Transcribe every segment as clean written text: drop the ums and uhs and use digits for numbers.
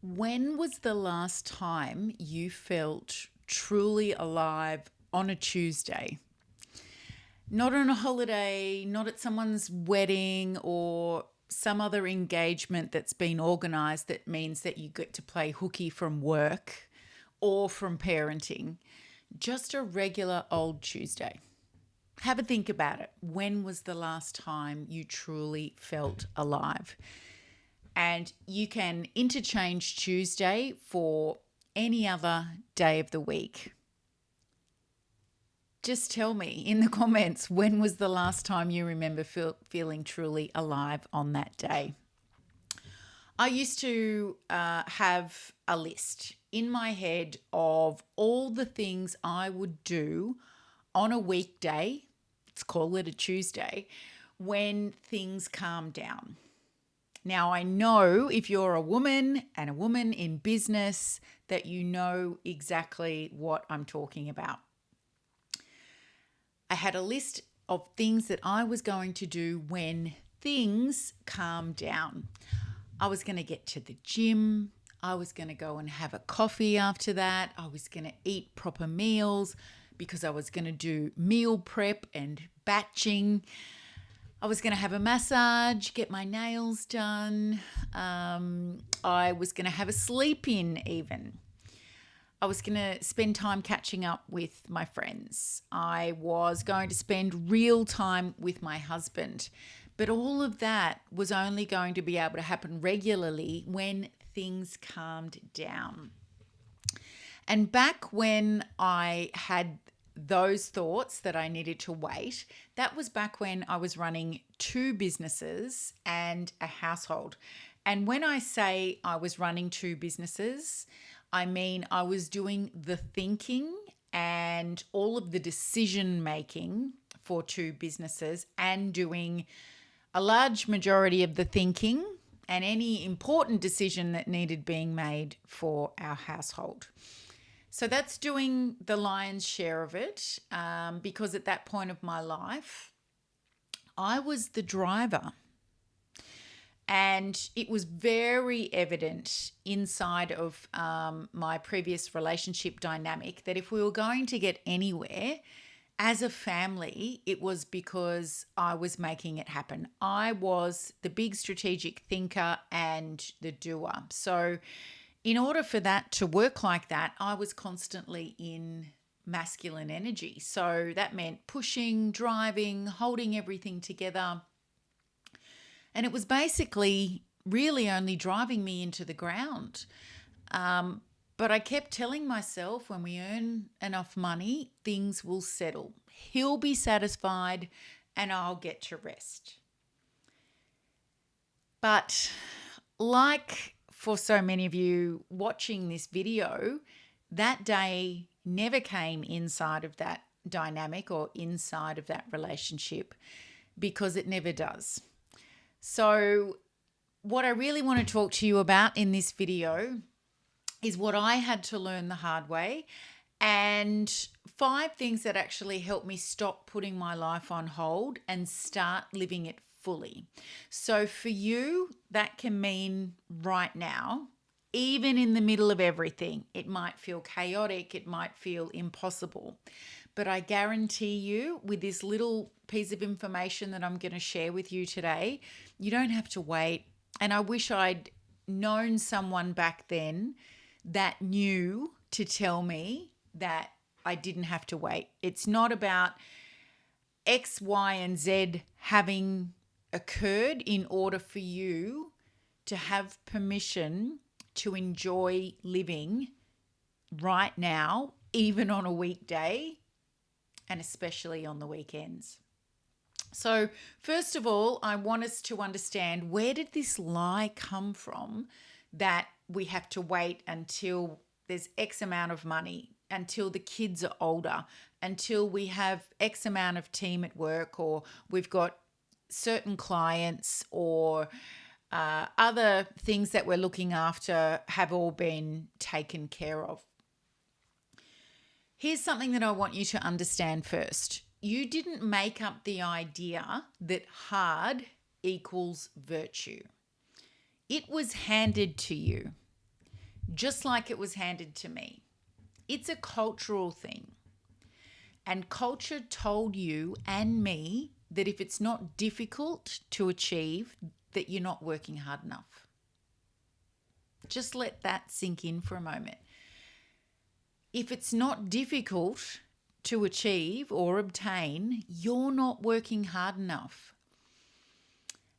When was the last time you felt truly alive on a Tuesday? Not on a holiday, not at someone's wedding or some other engagement that's been organised that means that you get to play hooky from work or from parenting. Just a regular old Tuesday. Have a think about it. When was the last time you truly felt alive? And you can interchange Tuesday for any other day of the week. Just tell me in the comments, when was the last time you remember feeling truly alive on that day? I used to have a list in my head of all the things I would do on a weekday, let's call it a Tuesday, when things calm down. Now, I know if you're a woman and a woman in business that you know exactly what I'm talking about. I had a list of things that I was going to do when things calm down. I was going to get to the gym. I was going to go and have a coffee after that. I was going to eat proper meals because I was going to do meal prep and batching. I was going to have a massage, get my nails done. I was going to have a sleep in even. I was going to spend time catching up with my friends. I was going to spend real time with my husband. But all of that was only going to be able to happen regularly when things calmed down. And back when I had those thoughts that I needed to wait, that was back when I was running 2 businesses and a household. And when I say I was running 2 businesses, I mean I was doing the thinking and all of the decision making for 2 businesses and doing a large majority of the thinking and any important decision that needed being made for our household. So that's doing the lion's share of it, because at that point of my life, I was the driver. And it was very evident inside of my previous relationship dynamic that if we were going to get anywhere as a family, it was because I was making it happen. I was the big strategic thinker and the doer. So in order for that to work like that, I was constantly in masculine energy. So that meant pushing, driving, holding everything together. And it was basically really only driving me into the ground. But I kept telling myself when we earn enough money, things will settle. He'll be satisfied and I'll get to rest. But like for so many of you watching this video, that day never came inside of that dynamic or inside of that relationship because it never does. So what I really want to talk to you about in this video is what I had to learn the hard way and 5 things that actually helped me stop putting my life on hold and start living it fully. So for you, that can mean right now, even in the middle of everything. It might feel chaotic, it might feel impossible. But I guarantee you, with this little piece of information that I'm going to share with you today, you don't have to wait. And I wish I'd known someone back then that knew to tell me that I didn't have to wait. It's not about X, Y, and Z having occurred in order for you to have permission to enjoy living right now, even on a weekday, and especially on the weekends. So first of all, I want us to understand, where did this lie come from that we have to wait until there's X amount of money, until the kids are older, until we have X amount of team at work, or we've got certain clients, or other things that we're looking after have all been taken care of. Here's something that I want you to understand first. You didn't make up the idea that hard equals virtue. It was handed to you. just like it was handed to me. It's a cultural thing. And culture told you and me that if it's not difficult to achieve, that you're not working hard enough. Just let that sink in for a moment. If it's not difficult to achieve or obtain, you're not working hard enough.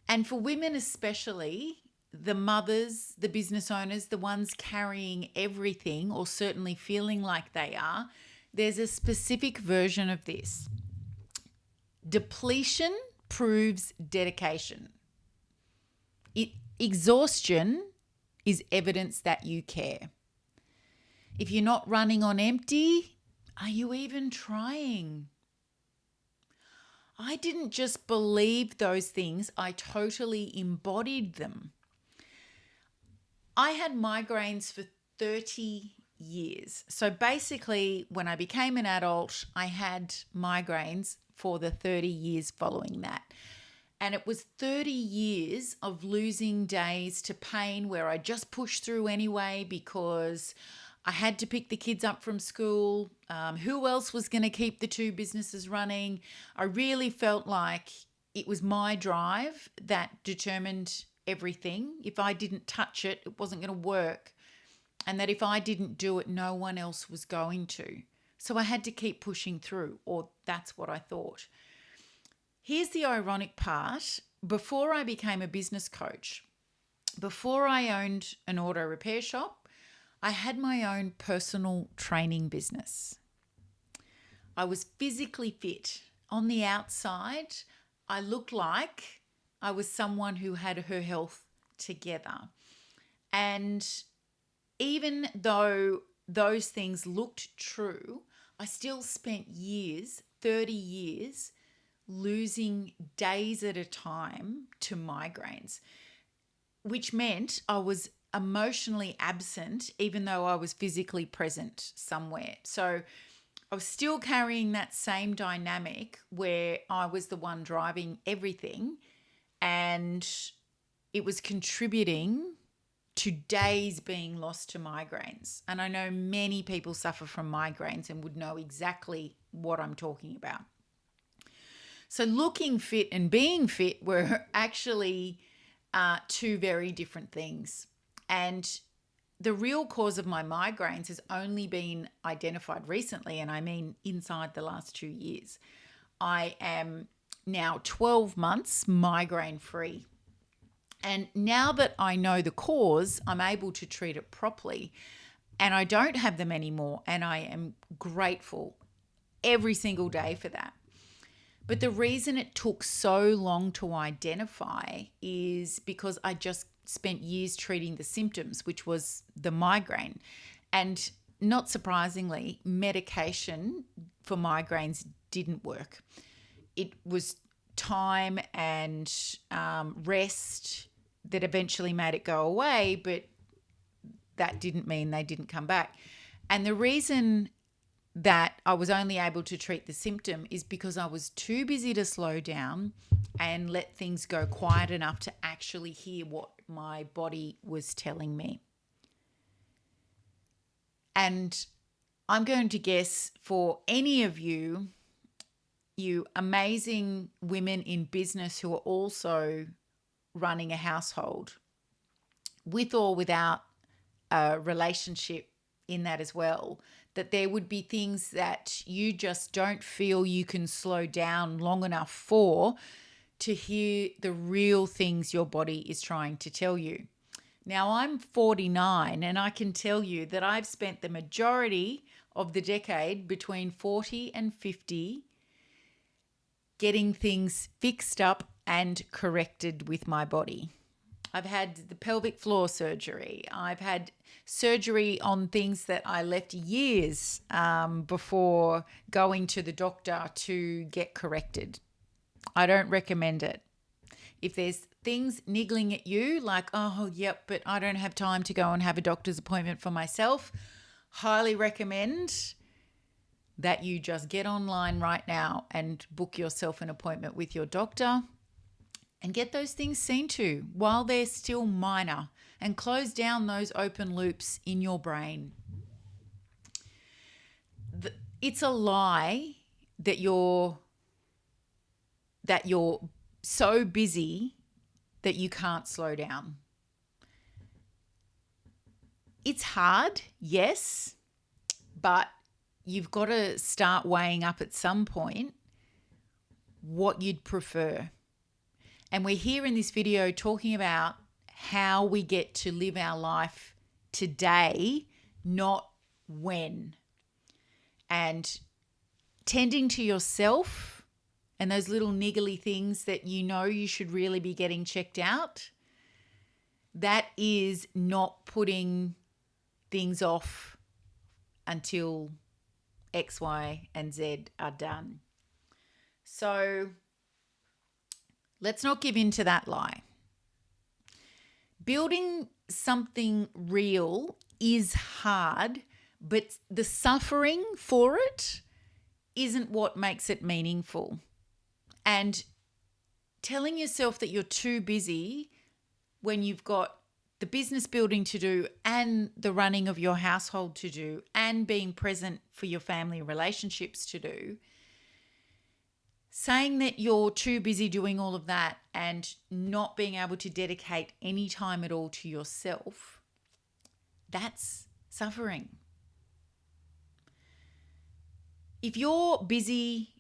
And for women especially, the mothers, the business owners, the ones carrying everything or certainly feeling like they are, there's a specific version of this. Depletion proves dedication. Exhaustion is evidence that you care. If you're not running on empty, are you even trying? I didn't just believe those things, I totally embodied them. I had migraines for 30 years. So basically, when I became an adult, I had migraines for the 30 years following that. And it was 30 years of losing days to pain where I just pushed through anyway because I had to pick the kids up from school. Who else was going to keep the two businesses running? I really felt like it was my drive that determined everything. If I didn't touch it, it wasn't going to work. And that if I didn't do it, no one else was going to. So I had to keep pushing through, or that's what I thought. Here's the ironic part. Before I became a business coach, before I owned an auto repair shop, I had my own personal training business. I was physically fit. On the outside, I looked like I was someone who had her health together. And even though those things looked true, I still spent years, 30 years, losing days at a time to migraines, which meant I was emotionally absent even though I was physically present somewhere. So I was still carrying that same dynamic where I was the one driving everything, and it was contributing to days being lost to migraines. And I know many people suffer from migraines and would know exactly what I'm talking about. So looking fit and being fit were actually two very different things. And the real cause of my migraines has only been identified recently, and I mean inside the last 2 years. I am now 12 months migraine free. And now that I know the cause, I'm able to treat it properly, and I don't have them anymore. And I am grateful every single day for that. But the reason it took so long to identify is because I just spent years treating the symptoms, which was the migraine. And not surprisingly, medication for migraines didn't work. It was time and rest that eventually made it go away, but that didn't mean they didn't come back. And the reason that I was only able to treat the symptom is because I was too busy to slow down and let things go quiet enough to actually hear what my body was telling me. And I'm going to guess for any of you, you amazing women in business who are also running a household, with or without a relationship in that as well, that there would be things that you just don't feel you can slow down long enough for to hear the real things your body is trying to tell you. Now, I'm 49 and I can tell you that I've spent the majority of the decade between 40 and 50 getting things fixed up and corrected with my body. I've had the pelvic floor surgery. I've had surgery on things that I left years before going to the doctor to get corrected. I don't recommend it. If there's things niggling at you like, oh, yep, but I don't have time to go and have a doctor's appointment for myself, highly recommend that you just get online right now and book yourself an appointment with your doctor and get those things seen to while they're still minor, and close down those open loops in your brain. It's a lie that you're so busy that you can't slow down. It's hard, yes, but you've got to start weighing up at some point what you'd prefer. And we're here in this video talking about how we get to live our life today, not when. And tending to yourself and those little niggly things that you know you should really be getting checked out, that is not putting things off until X, Y, and Z are done. So let's not give in to that lie. Building something real is hard, but the suffering for it isn't what makes it meaningful. And telling yourself that you're too busy when you've got the business building to do and the running of your household to do and being present for your family relationships to do, saying that you're too busy doing all of that and not being able to dedicate any time at all to yourself, that's suffering. If you're busy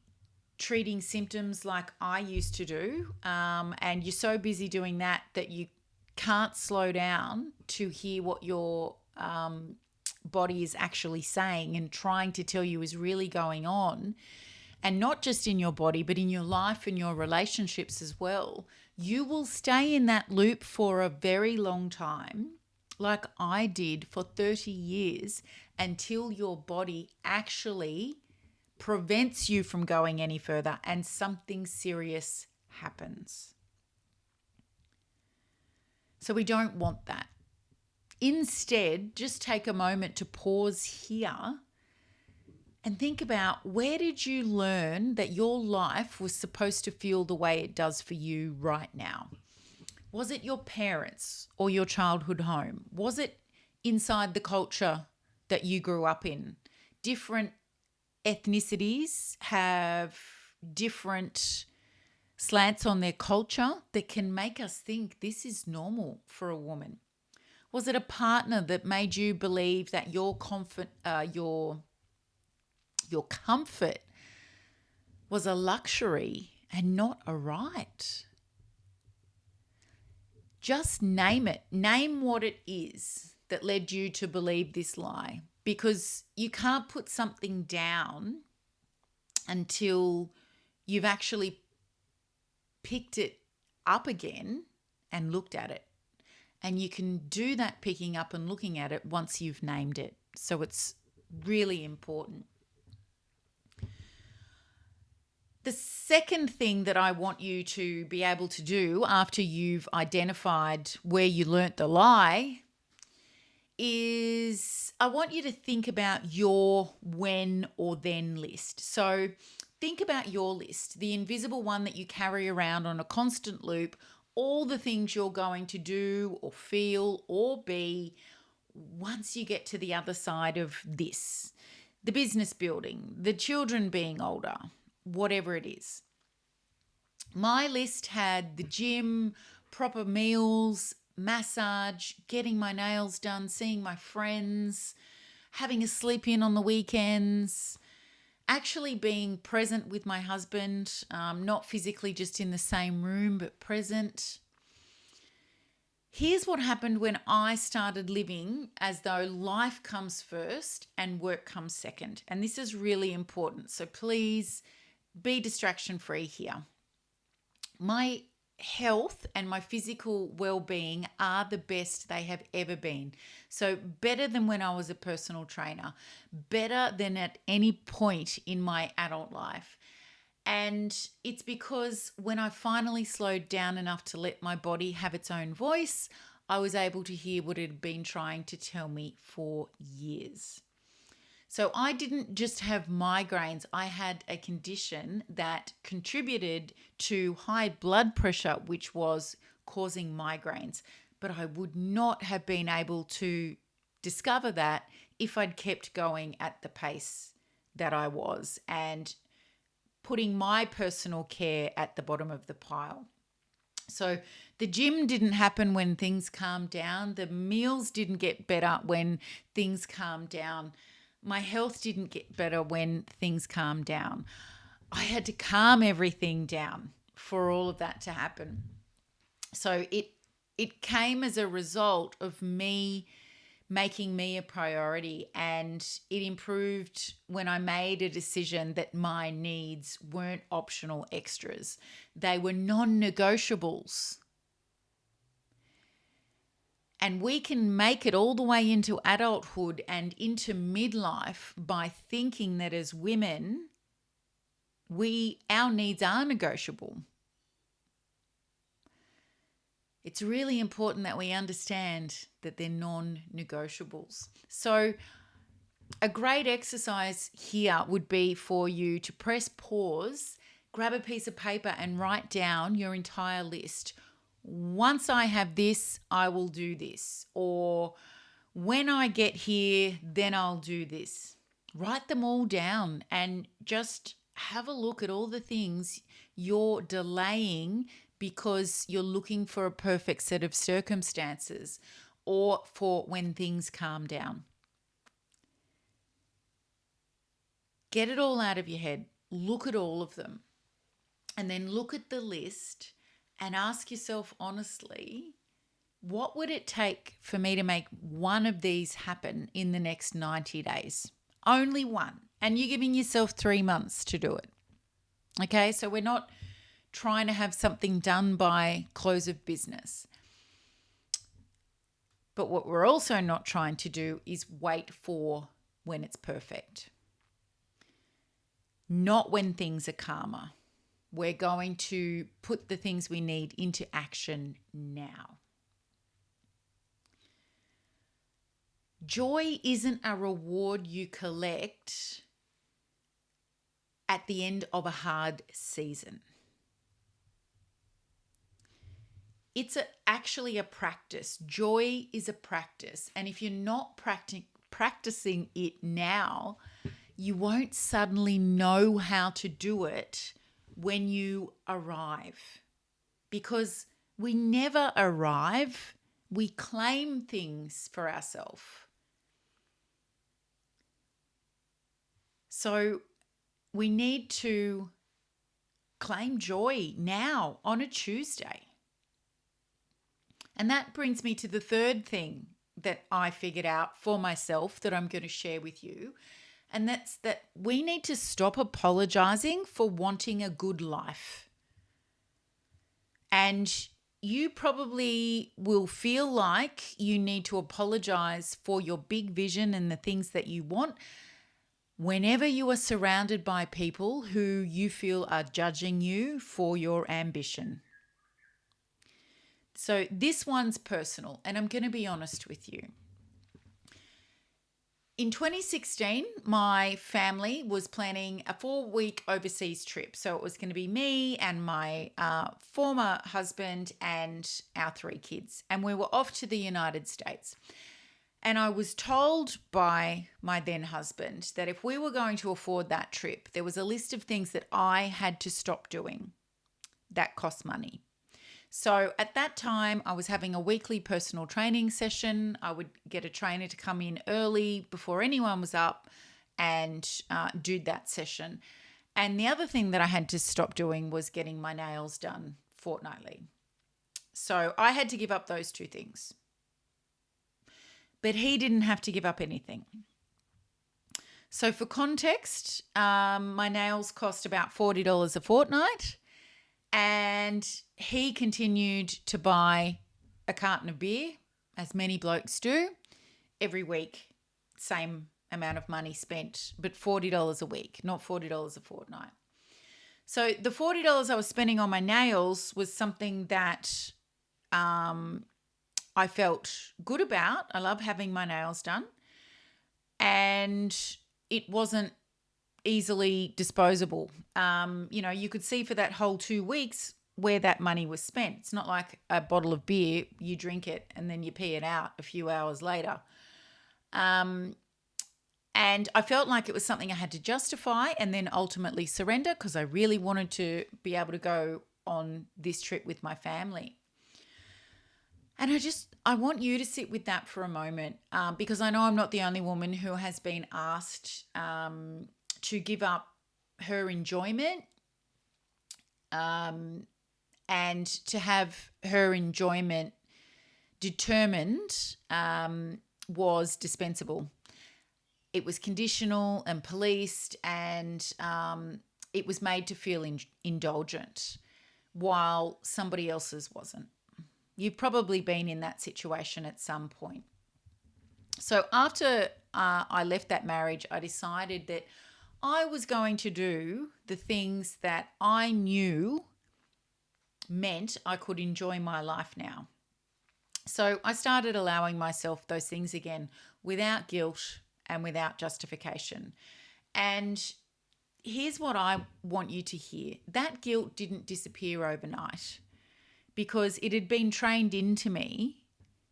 treating symptoms like I used to do, and you're so busy doing that you can't slow down to hear what your body is actually saying and trying to tell you is really going on, and not just in your body, but in your life and your relationships as well, you will stay in that loop for a very long time, like I did for 30 years, until your body actually prevents you from going any further and something serious happens. So we don't want that. Instead, just take a moment to pause here and think about, where did you learn that your life was supposed to feel the way it does for you right now? Was it your parents or your childhood home? Was it inside the culture that you grew up in? Different ethnicities have different slants on their culture that can make us think this is normal for a woman. Was it a partner that made you believe that your comfort was a luxury and not a right? Just name it. Name what it is that led you to believe this lie, because you can't put something down until you've actually picked it up again and looked at it. And you can do that picking up and looking at it once you've named it. So it's really important. The second thing that I want you to be able to do after you've identified where you learnt the lie is, I want you to think about your when or then list. So think about your list, the invisible one that you carry around on a constant loop, all the things you're going to do or feel or be once you get to the other side of this. The business building, the children being older, whatever it is. My list had the gym, proper meals, massage, getting my nails done, seeing my friends, having a sleep in on the weekends, actually being present with my husband, not physically just in the same room, but present. Here's what happened when I started living as though life comes first and work comes second. And this is really important. So please be distraction free here. My health and my physical well-being are the best they have ever been. So better than when I was a personal trainer, better than at any point in my adult life. And it's because when I finally slowed down enough to let my body have its own voice, I was able to hear what it had been trying to tell me for years. So I didn't just have migraines, I had a condition that contributed to high blood pressure, which was causing migraines. But I would not have been able to discover that if I'd kept going at the pace that I was and putting my personal care at the bottom of the pile. So the gym didn't happen when things calmed down. The meals didn't get better when things calmed down. My health didn't get better when things calmed down. I had to calm everything down for all of that to happen. So it came as a result of me making me a priority, and it improved when I made a decision that my needs weren't optional extras. They were non-negotiables. And we can make it all the way into adulthood and into midlife by thinking that as women, our needs are negotiable. It's really important that we understand that they're non-negotiables. So a great exercise here would be for you to press pause, grab a piece of paper and write down your entire list. Once I have this, I will do this. Or when I get here, then I'll do this. Write them all down and just have a look at all the things you're delaying because you're looking for a perfect set of circumstances or for when things calm down. Get it all out of your head. Look at all of them. And then look at the list and ask yourself honestly, what would it take for me to make one of these happen in the next 90 days? Only one. And you're giving yourself 3 months to do it. Okay, so we're not trying to have something done by close of business. But what we're also not trying to do is wait for when it's perfect. Not when things are calmer. We're going to put the things we need into action now. Joy isn't a reward you collect at the end of a hard season. It's actually a practice. Joy is a practice. And if you're not practicing it now, you won't suddenly know how to do it when you arrive. Because we never arrive. We claim things for ourselves. So we need to claim joy now on a Tuesday. And that brings me to the third thing that I figured out for myself that I'm going to share with you. And that's that we need to stop apologizing for wanting a good life. And you probably will feel like you need to apologize for your big vision and the things that you want whenever you are surrounded by people who you feel are judging you for your ambition. So this one's personal, and I'm going to be honest with you. In 2016, my family was planning a 4-week overseas trip. So it was going to be me and my former husband and our 3 kids. And we were off to the United States. And I was told by my then husband that if we were going to afford that trip, there was a list of things that I had to stop doing that cost money. So at that time, I was having a weekly personal training session. I would get a trainer to come in early before anyone was up and do that session. And the other thing that I had to stop doing was getting my nails done fortnightly. So I had to give up those 2 things. But he didn't have to give up anything. So for context, my nails cost about $40 a fortnight. And he continued to buy a carton of beer, as many blokes do, every week. Same amount of money spent, but $40 a week, not $40 a fortnight. So the $40 I was spending on my nails was something that I felt good about. I love having my nails done. And it wasn't easily disposable. You could see for that whole 2 weeks where that money was spent. It's not like a bottle of beer, you drink it and then you pee it out a few hours later. And I felt like it was something I had to justify and then ultimately surrender, because I really wanted to be able to go on this trip with my family. And I want you to sit with that for a moment, because I know I'm not the only woman who has been asked to give up her enjoyment, and to have her enjoyment determined was dispensable. It was conditional and policed, and it was made to feel indulgent, while somebody else's wasn't. You've probably been in that situation at some point. So after I left that marriage, I decided that I was going to do the things that I knew meant I could enjoy my life now. So I started allowing myself those things again without guilt and without justification. And here's what I want you to hear. That guilt didn't disappear overnight, because it had been trained into me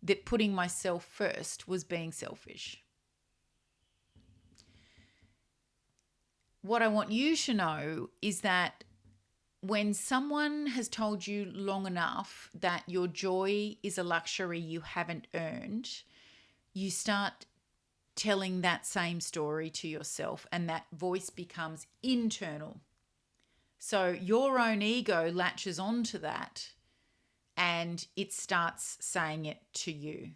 that putting myself first was being selfish. What I want you to know is that when someone has told you long enough that your joy is a luxury you haven't earned, you start telling that same story to yourself, and that voice becomes internal. So your own ego latches onto that and it starts saying it to you.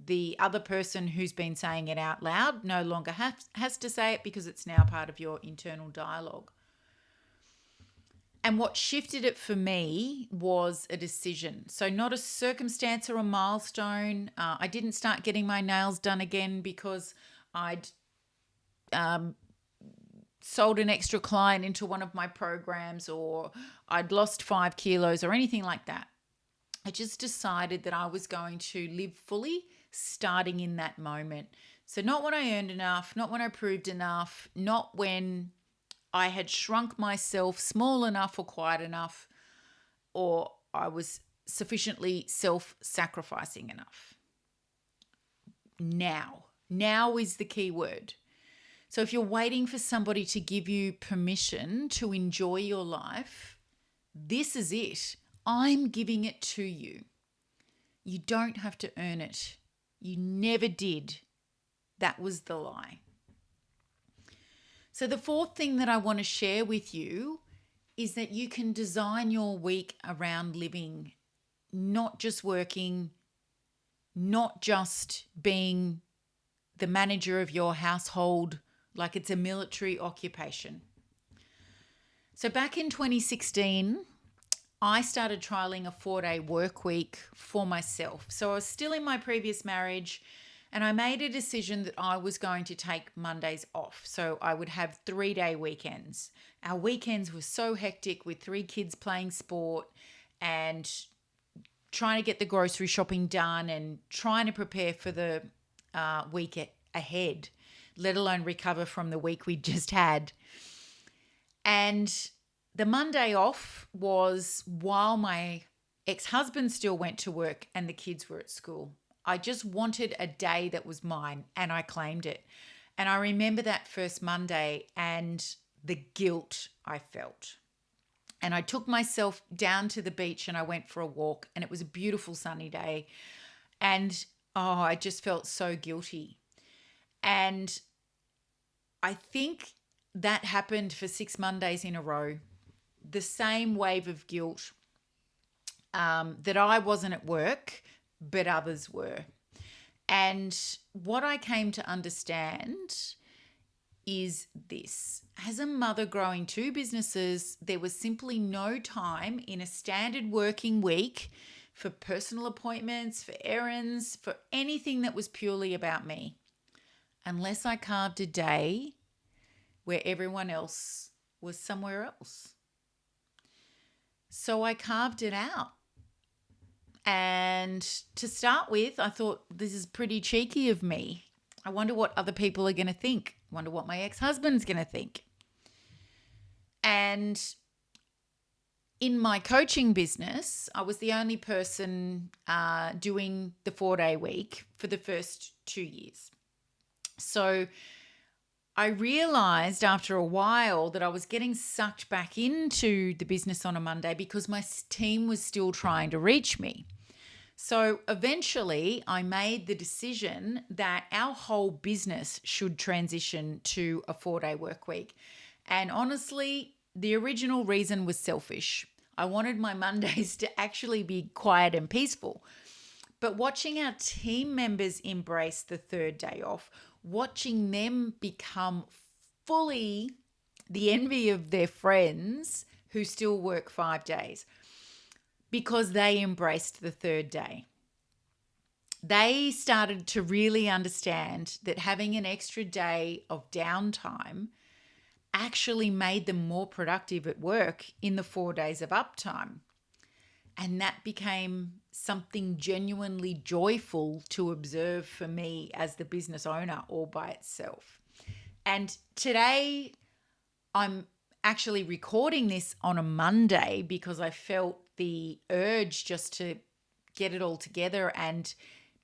The other person who's been saying it out loud no longer has to say it, because it's now part of your internal dialogue. And what shifted it for me was a decision. So not a circumstance or a milestone. I didn't start getting my nails done again because I'd sold an extra client into one of my programs, or I'd lost 5 kilos or anything like that. I just decided that I was going to live fully starting in that moment. So not when I earned enough, not when I proved enough, not when I had shrunk myself small enough or quiet enough, or I was sufficiently self-sacrificing enough. Now is the key word. So if you're waiting for somebody to give you permission to enjoy your life, this is it. I'm giving it to you. You don't have to earn it. You never did. That was the lie. So the fourth thing that I want to share with you is that you can design your week around living, not just working, not just being the manager of your household like it's a military occupation. So back in 2016, I started trialing a 4-day work week for myself. So I was still in my previous marriage, and I made a decision that I was going to take Mondays off. So I would have 3-day weekends. Our weekends were so hectic with 3 kids playing sport and trying to get the grocery shopping done and trying to prepare for the week ahead, let alone recover from the week we just had. And the Monday off was while my ex-husband still went to work and the kids were at school. I just wanted a day that was mine, and I claimed it. And I remember that first Monday and the guilt I felt. And I took myself down to the beach and I went for a walk, and it was a beautiful sunny day. And I just felt so guilty. And I think that happened for 6 Mondays in a row. The same wave of guilt, that I wasn't at work, but others were. And what I came to understand is this. As a mother growing 2 businesses, there was simply no time in a standard working week for personal appointments, for errands, for anything that was purely about me, unless I carved a day where everyone else was somewhere else. So I carved it out. And to start with, I thought, this is pretty cheeky of me. I wonder what other people are going to think. Wonder what my ex-husband's going to think. And in my coaching business, I was the only person doing the 4-day week for the first 2 years. So I realized after a while that I was getting sucked back into the business on a Monday because my team was still trying to reach me. So eventually I made the decision that our whole business should transition to a 4-day work week. And honestly, the original reason was selfish. I wanted my Mondays to actually be quiet and peaceful. But watching our team members embrace the 3rd day off, watching them become fully the envy of their friends who still work 5 days because they embraced the 3rd day. They started to really understand that having an extra day of downtime actually made them more productive at work in the 4 days of uptime. And that became something genuinely joyful to observe for me as the business owner all by itself. And today I'm actually recording this on a Monday because I felt the urge just to get it all together and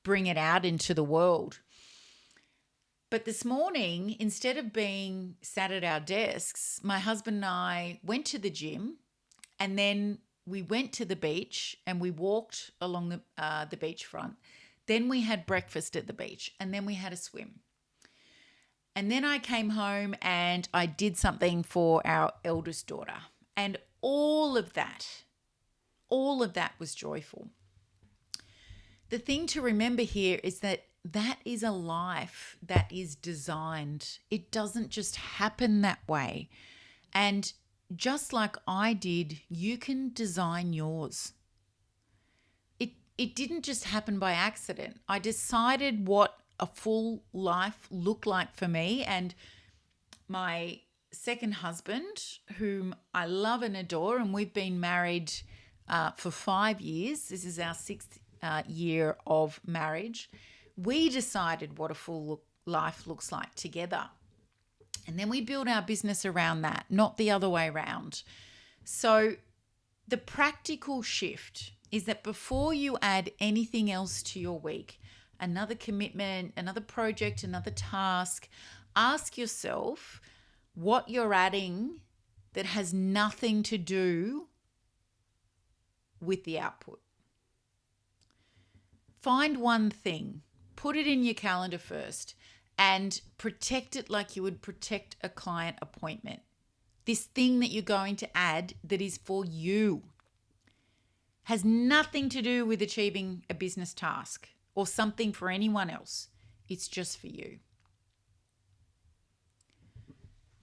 bring it out into the world. But this morning, instead of being sat at our desks, my husband and I went to the gym, and then we went to the beach and we walked along the beachfront. Then we had breakfast at the beach, and then we had a swim. And then I came home and I did something for our eldest daughter. And all of that was joyful. The thing to remember here is that is a life that is designed. It doesn't just happen that way. And just like I did, you can design yours. It didn't just happen by accident. I decided what a full life looked like for me, and my second husband, whom I love and adore, and we've been married for 5 years. This is our 6th year of marriage. We decided what a full life looks like together. And then we build our business around that, not the other way around. So the practical shift is that before you add anything else to your week, another commitment, another project, another task, ask yourself what you're adding that has nothing to do with the output. Find one thing, put it in your calendar first, and protect it like you would protect a client appointment. This thing that you're going to add that is for you has nothing to do with achieving a business task or something for anyone else. It's just for you.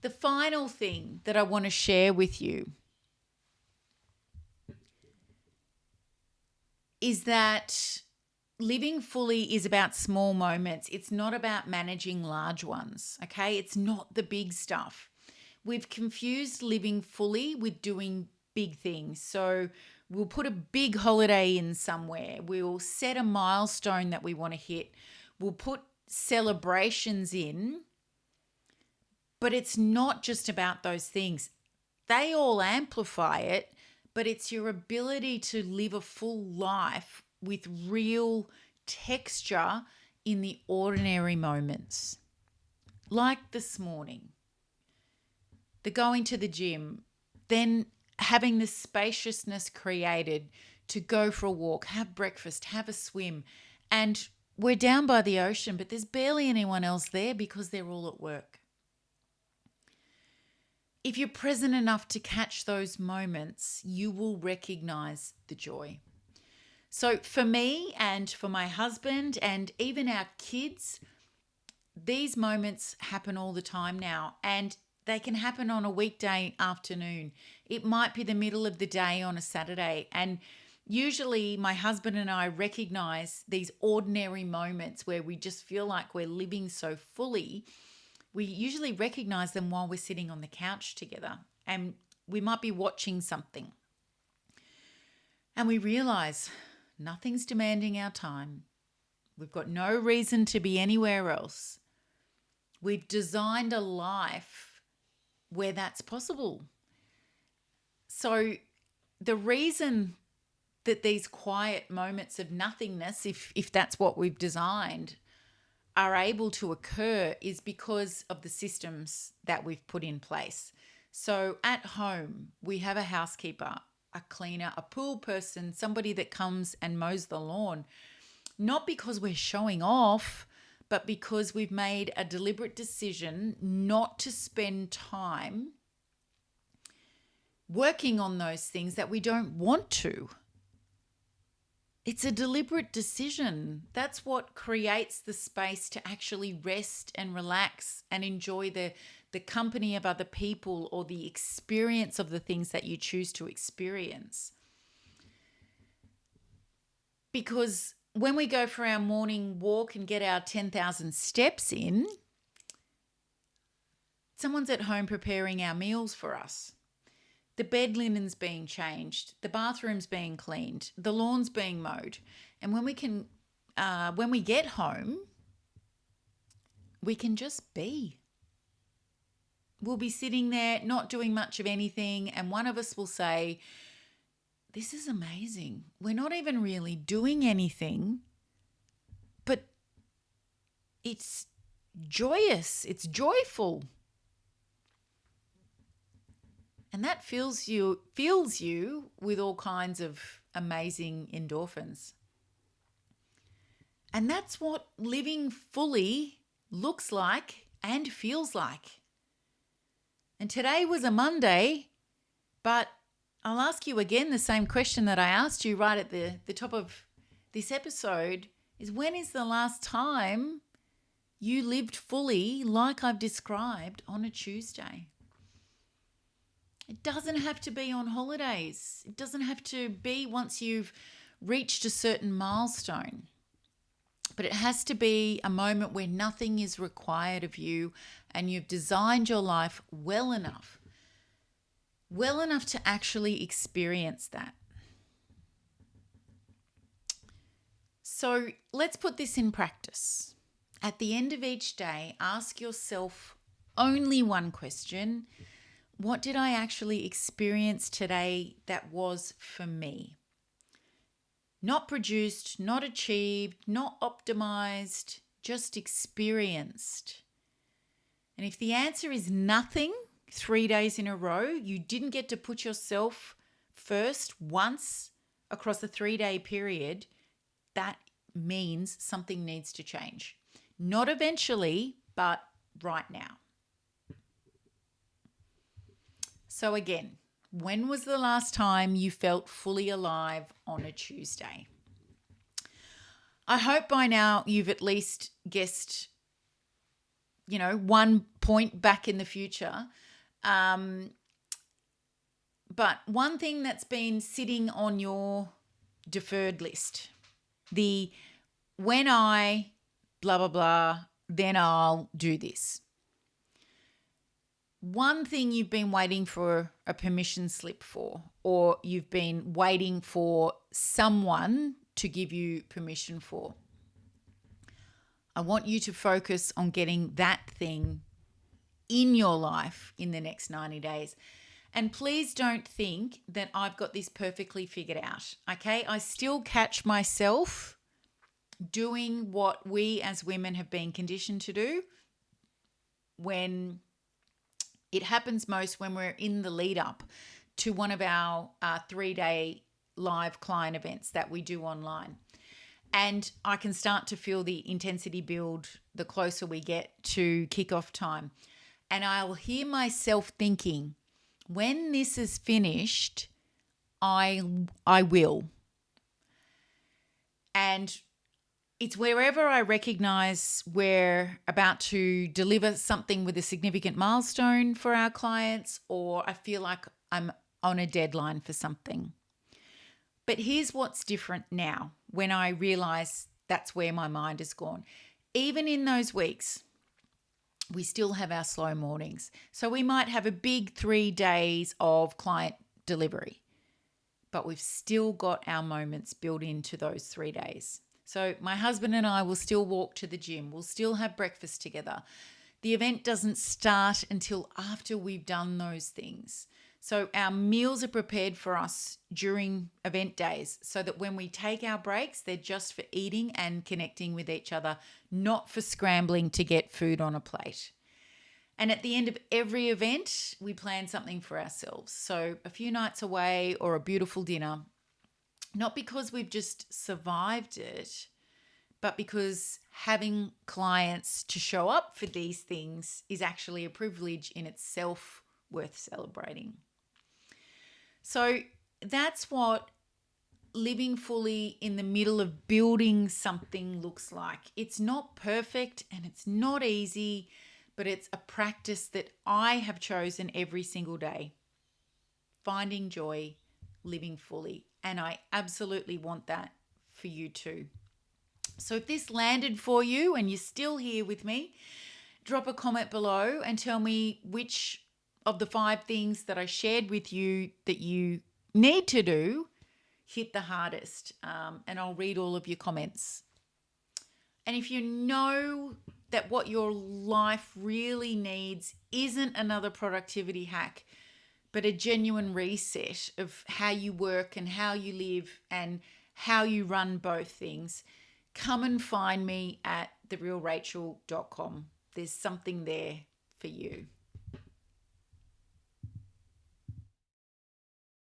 The final thing that I want to share with you is that living fully is about small moments. It's not about managing large ones, okay? It's not the big stuff. We've confused living fully with doing big things. So we'll put a big holiday in somewhere. We'll set a milestone that we want to hit. We'll put celebrations in. But it's not just about those things. They all amplify it, but it's your ability to live a full life with real texture in the ordinary moments. Like this morning, the going to the gym, then having the spaciousness created to go for a walk, have breakfast, have a swim. And we're down by the ocean, but there's barely anyone else there because they're all at work. If you're present enough to catch those moments, you will recognize the joy. So for me and for my husband and even our kids, these moments happen all the time now, and they can happen on a weekday afternoon. It might be the middle of the day on a Saturday. And usually my husband and I recognize these ordinary moments where we just feel like we're living so fully. We usually recognize them while we're sitting on the couch together, and we might be watching something. And we realize nothing's demanding our time. We've got no reason to be anywhere else. We've designed a life where that's possible. So the reason that these quiet moments of nothingness, if that's what we've designed, are able to occur is because of the systems that we've put in place. So at home, we have a housekeeper, a cleaner, a pool person, somebody that comes and mows the lawn, not because we're showing off, but because we've made a deliberate decision not to spend time working on those things that we don't want to. It's a deliberate decision. That's what creates the space to actually rest and relax and enjoy the company of other people or the experience of the things that you choose to experience. Because when we go for our morning walk and get our 10,000 steps in, someone's at home preparing our meals for us. The bed linen's being changed, the bathroom's being cleaned, the lawn's being mowed. And when we get home, we can just be. We'll be sitting there not doing much of anything, and one of us will say, "This is amazing. We're not even really doing anything, but it's joyous, it's joyful." And that fills you with all kinds of amazing endorphins. And that's what living fully looks like and feels like. And today was a Monday, but I'll ask you again the same question that I asked you right at the top of this episode is, when is the last time you lived fully like I've described on a Tuesday? It doesn't have to be on holidays. It doesn't have to be once you've reached a certain milestone. But it has to be a moment where nothing is required of you and you've designed your life well enough to actually experience that. So let's put this in practice. At the end of each day, ask yourself only one question. What did I actually experience today that was for me? Not produced, not achieved, not optimized, just experienced. And if the answer is nothing 3 days in a row, you didn't get to put yourself first once across a 3-day period, that means something needs to change. Not eventually, but right now. So again, when was the last time you felt fully alive on a Tuesday? I hope by now you've at least guessed, 1 point back in the future. But one thing that's been sitting on your deferred list, the when I blah, blah, blah, then I'll do this. One thing you've been waiting for a permission slip for, or you've been waiting for someone to give you permission for. I want you to focus on getting that thing in your life in the next 90 days. And please don't think that I've got this perfectly figured out, okay? I still catch myself doing what we as women have been conditioned to do when it happens most when we're in the lead up to one of our 3-day live client events that we do online. And I can start to feel the intensity build the closer we get to kickoff time. And I'll hear myself thinking, when this is finished, I will. And it's wherever I recognize we're about to deliver something with a significant milestone for our clients, or I feel like I'm on a deadline for something. But here's what's different now when I realize that's where my mind has gone. Even in those weeks, we still have our slow mornings. So we might have a big 3 days of client delivery, but we've still got our moments built into those 3 days. So my husband and I will still walk to the gym. We'll still have breakfast together. The event doesn't start until after we've done those things. So our meals are prepared for us during event days so that when we take our breaks, they're just for eating and connecting with each other, not for scrambling to get food on a plate. And at the end of every event, we plan something for ourselves. So a few nights away or a beautiful dinner, not because we've just survived it, but because having clients to show up for these things is actually a privilege in itself worth celebrating. So that's what living fully in the middle of building something looks like. It's not perfect and it's not easy, but it's a practice that I have chosen every single day. Finding joy, living fully. And I absolutely want that for you too. So if this landed for you and you're still here with me, drop a comment below and tell me which of the 5 things that I shared with you that you need to do hit the hardest. And I'll read all of your comments. And if you know that what your life really needs isn't another productivity hack, but a genuine reset of how you work and how you live and how you run both things, come and find me at therealrachael.com. There's something there for you.